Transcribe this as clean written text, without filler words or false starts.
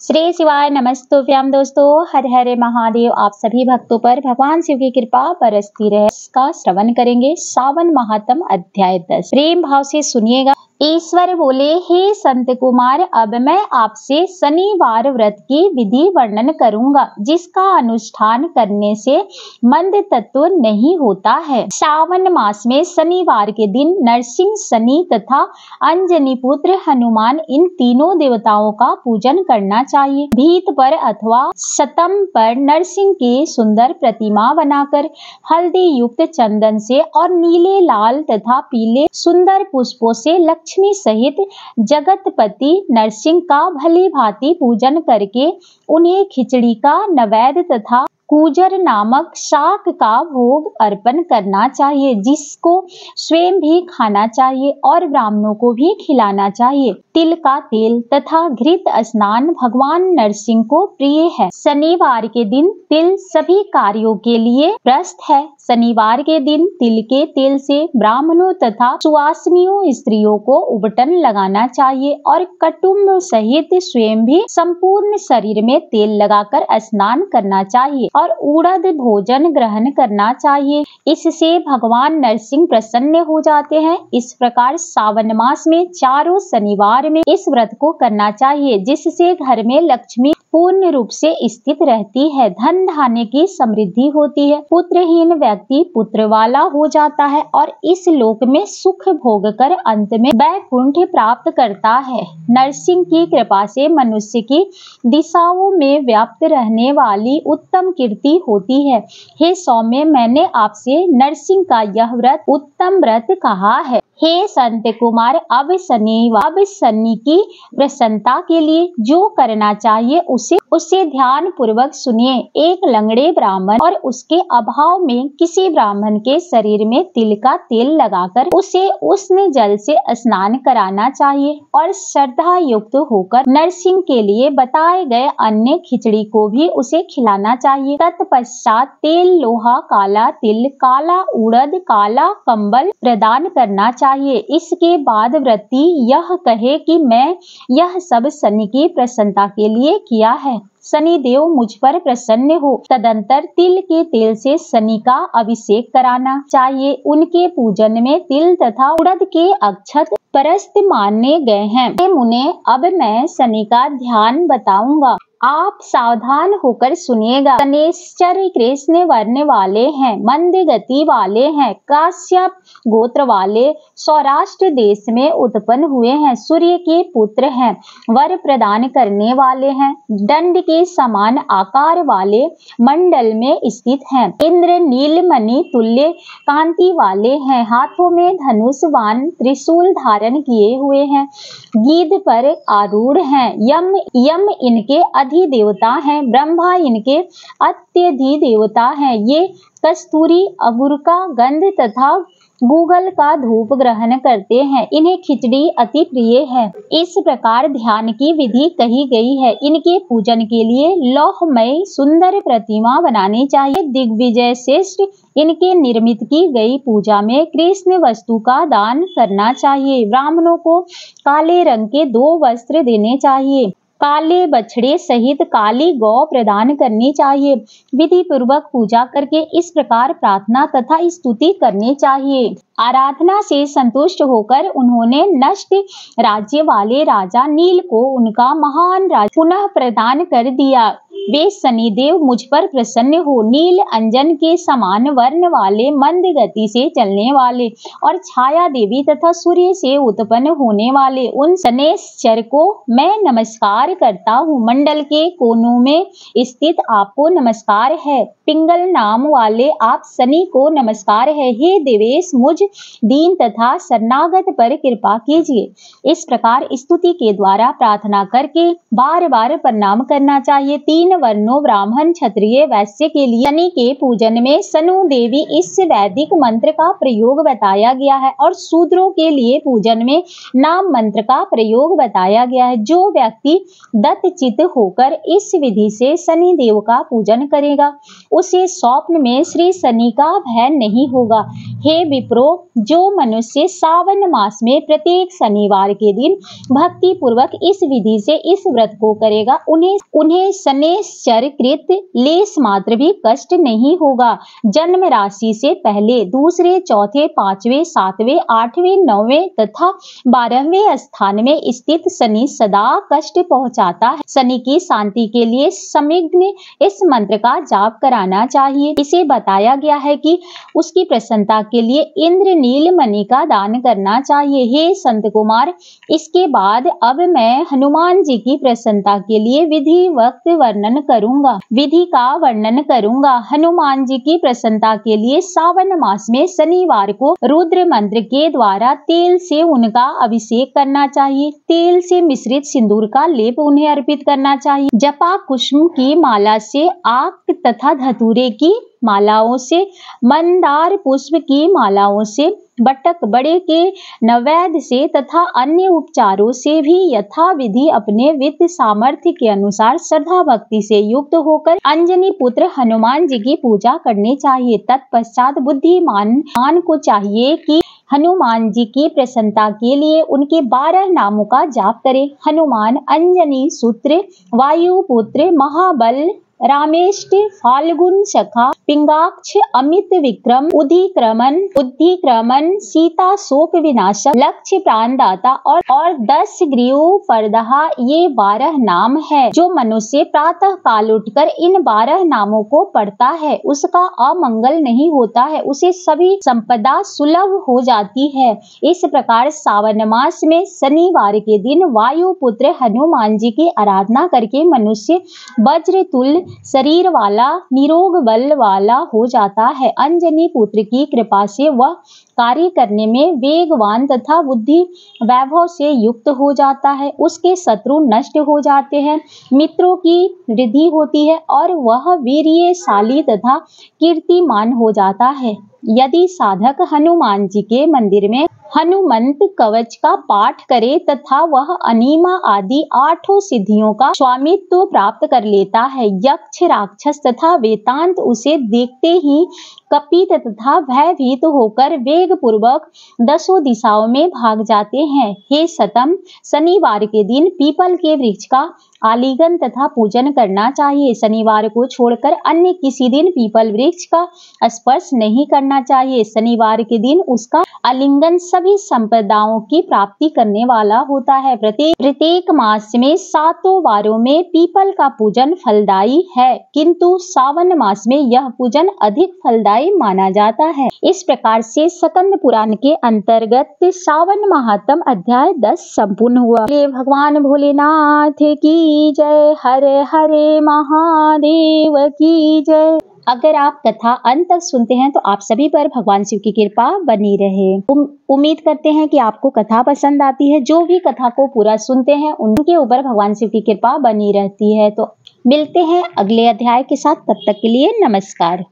श्री शिवाय नमस्तुभ्यम दोस्तों, हर हर महादेव। आप सभी भक्तों पर भगवान शिव की कृपा बरसती रहे। इसका श्रवण करेंगे। सावन महात्म अध्याय 10। प्रेम भाव से सुनिएगा। ईश्वर बोले, हे संत कुमार, अब मैं आपसे शनिवार व्रत की विधि वर्णन करूंगा, जिसका अनुष्ठान करने से मंद तत्व नहीं होता है। सावन मास में शनिवार के दिन नरसिंह, शनि तथा अंजनी पुत्र हनुमान, इन तीनों देवताओं का पूजन करना चाहिए। भीत पर अथवा स्तंभ पर नरसिंह की सुंदर प्रतिमा बनाकर हल्दी युक्त चंदन से और नीले, लाल तथा पीले सुंदर पुष्पों से लक्ष्मी सहित जगतपति नरसिंह का भली भांति पूजन करके उन्हें खिचड़ी का नैवेद्य तथा कूजर नामक शाक का भोग अर्पण करना चाहिए, जिसको स्वयं भी खाना चाहिए और ब्राह्मणों को भी खिलाना चाहिए। तिल का तेल तथा घृत स्नान भगवान नरसिंह को प्रिय है। शनिवार के दिन तिल सभी कार्यों के लिए प्रशस्त है। शनिवार के दिन तिल के तेल से ब्राह्मणों तथा सुवासिनियों स्त्रियों को उबटन लगाना चाहिए और कुटुंब सहित स्वयं भी संपूर्ण शरीर में तेल लगाकर स्नान करना चाहिए और उड़द भोजन ग्रहण करना चाहिए। इससे भगवान नरसिंह प्रसन्न हो जाते हैं। इस प्रकार सावन मास में चारों शनिवार में इस व्रत को करना चाहिए, जिससे घर में लक्ष्मी पूर्ण रूप से स्थित रहती है, धन धान्य की समृद्धि होती है, पुत्रहीन व्यक्ति पुत्र वाला हो जाता है और इस लोक में सुख भोग कर अंत में वैकुंठ प्राप्त करता है। नरसिंह की कृपा से मनुष्य की दिशाओं में व्याप्त रहने वाली उत्तम कीर्ति होती है। हे सौम्य, मैंने आपसे नरसिंह का यह व्रत उत्तम व्रत कहा है। हे संत कुमार, अब शनि की प्रसन्नता के लिए जो करना चाहिए उसे ध्यान पूर्वक सुनिए। एक लंगड़े ब्राह्मण और उसके अभाव में किसी ब्राह्मण के शरीर में तिल का तेल लगाकर उसे उष्ण जल से स्नान कराना चाहिए और श्रद्धा युक्त होकर नरसिंह के लिए बताए गए अन्य खिचड़ी को भी उसे खिलाना चाहिए। तत्पश्चात तेल, लोहा, काला तिल, काला उड़द, काला कंबल प्रदान करना चाहिए। इसके बाद व्रती यह कहे कि मैं यह सब शनि की प्रसन्नता के लिए किया है, शनि देव मुझ पर प्रसन्न हो। तदंतर तिल के तेल से शनि का अभिषेक कराना चाहिए। उनके पूजन में तिल तथा उड़द के अक्षत प्रशस्त माने गए हैं। मुने, अब मैं शनि का ध्यान बताऊंगा, आप सावधान होकर सुनिएगा। शनिश्चर कृष्ण वर्ण वाले हैं, मंद गति वाले हैं, काश्यप गोत्र वाले, सौराष्ट्र देश में उत्पन्न हुए हैं, सूर्य के पुत्र हैं, वर प्रदान करने वाले हैं, दंड के समान आकार वाले मंडल में स्थित हैं, इंद्र नीलमणि तुल्य कांति वाले हैं, हाथों में धनुष बाण त्रिशूल धारण किए हुए हैं, गीध पर आरूढ़ हैं, यम इनके अधिदेवता हैं, ब्रह्मा इनके अत्यधि देवता हैं। ये कस्तूरी, अगुर का गंध तथा गूगल का धूप ग्रहण करते हैं। इन्हें खिचड़ी अति प्रिय है। इस प्रकार ध्यान की विधि कही गई है। इनके पूजन के लिए लौहमय सुंदर प्रतिमा बनानी चाहिए। दिग्विजय श्रेष्ठ इनके निर्मित की गई पूजा में कृष्ण वस्तु का दान करना चाहिए। ब्राह्मणों को काले रंग के 2 वस्त्र देने चाहिए। काले बछड़े सहित काली गौ प्रदान करनी चाहिए। विधि पूर्वक पूजा करके इस प्रकार प्रार्थना तथा स्तुति करनी चाहिए। आराधना से संतुष्ट होकर उन्होंने नष्ट राज्य वाले राजा नील को उनका महान राज्य पुनः प्रदान कर दिया। वे शनिदेव मुझ पर प्रसन्न हो। नील अंजन के समान वर्ण वाले, मंद गति से चलने वाले और छाया देवी तथा सूर्य से उत्पन्न होने वाले उन शनैश्चर को मैं नमस्कार करता हूँ। मंडल के कोनों में स्थित आपको नमस्कार है। पिंगल नाम वाले आप शनि को नमस्कार है। हे देवेश, मुझ दीन तथा शरणागत पर कृपा कीजिए। इस प्रकार स्तुति के द्वारा प्रार्थना करके बार बार प्रणाम करना चाहिए। 3 वर्णों ब्राह्मण, क्षत्रिय, वैश्य के लिए शनि के पूजन में शनु देवी इस वैदिक मंत्र का प्रयोग बताया गया है और शूद्रों के लिए पूजन में नाम मंत्र का प्रयोग बताया गया है। जो व्यक्ति दत्तचित होकर इस विधि से शनि देव का पूजन करेगा, उसे स्वप्न में श्री शनि का भय नहीं होगा। हे विप्रो, जो मनुष्य सावन मास में प्रत्येक शनिवार के दिन भक्ति पूर्वक इस विधि से इस व्रत को करेगा, उन्हें शनैश्चर कृत लेस मात्र भी कष्ट नहीं होगा। जन्म राशि से पहले, दूसरे, चौथे, पांचवें, सातवें, आठवें, नौवें तथा 12वें स्थान में स्थित शनि सदा कष्ट पहुंचाता है। शनि की शांति के लिए संदिग्ध इस मंत्र का जाप कराना चाहिए। इसे बताया गया है कि उसकी प्रसन्नता के लिए इंद्र नील मणि का दान करना चाहिए। हे संत कुमार, इसके बाद अब मैं हनुमान जी की प्रसन्नता के लिए विधि का वर्णन करूंगा। हनुमान जी की प्रसन्नता के लिए सावन मास में शनिवार को रुद्र मंत्र के द्वारा तेल से उनका अभिषेक करना चाहिए। तेल से मिश्रित सिंदूर का लेप उन्हें अर्पित करना चाहिए। जपा कुसुम की माला से, आक तथा धतूरे की मालाओं से, मंदार पुष्प की मालाओं से, बटक बड़े के नैवेद्य से तथा अन्य उपचारों से भी यथाविधि अपने वित्त सामर्थ्य के अनुसार श्रद्धा भक्ति से युक्त होकर अंजनी पुत्र हनुमान जी की पूजा करनी चाहिए। तत्पश्चात बुद्धिमान को चाहिए कि हनुमान जी की प्रसन्नता के लिए उनके 12 नामों का जाप करें। हनुमान, अंजनी सूत्र, वायुपुत्र, महाबल, रामेष्ट, फाल्गुन सखा, पिंगाक्ष, अमित विक्रम, उद्धिक्रमन, सीता शोक विनाशक, लक्ष्य प्राणदाता और 10 ग्रीव फरदहा, ये 12 नाम है। जो मनुष्य प्रातः काल उठकर इन 12 नामों को पढ़ता है उसका अमंगल नहीं होता है, उसे सभी संपदा सुलभ हो जाती है। इस प्रकार सावन मास में शनिवार के दिन वायुपुत्र हनुमान जी की आराधना करके मनुष्य वज्र तुल्य शरीर वाला, निरोग बल वाला हो जाता है। अंजनी पुत्र की कृपा से वह कार्य करने में वेगवान तथा बुद्धि वैभव से युक्त हो जाता है। उसके शत्रु नष्ट हो जाते हैं, मित्रों की वृद्धि होती है और वह वीर्यशाली तथा कीर्तिमान हो जाता है। यदि साधक हनुमान जी के मंदिर में हनुमंत कवच का पाठ करे तथा वह अनीमा आदि 8 सिद्धियों का स्वामित्व प्राप्त कर लेता है। यक्ष, राक्षस तथा वेदांत उसे देखते ही कपित तथा भयभीत होकर वेग पूर्वक 10 दिशाओं में भाग जाते हैं। हे सतम, शनिवार के दिन पीपल के वृक्ष का आलिंगन तथा पूजन करना चाहिए। शनिवार को छोड़कर अन्य किसी दिन पीपल वृक्ष का स्पर्श नहीं करना चाहिए। शनिवार के दिन उसका आलिंगन सभी संपदाओं की प्राप्ति करने वाला होता है। प्रत्येक मास में 7 वारों में पीपल का पूजन फलदायी है, किंतु सावन मास में यह पूजन अधिक फलदायी माना जाता है। इस प्रकार से स्कंद पुराण के अंतर्गत सावन महात्म अध्याय 10 संपूर्ण हुआ। भगवान भोलेनाथ की जय। हरे हरे महादेव की जय। अगर आप कथा अंत तक सुनते हैं तो आप सभी पर भगवान शिव की कृपा बनी रहे। उम्मीद करते हैं कि आपको कथा पसंद आती है। जो भी कथा को पूरा सुनते हैं उनके ऊपर भगवान शिव की कृपा बनी रहती है। तो मिलते हैं अगले अध्याय के साथ, तब तक के लिए नमस्कार।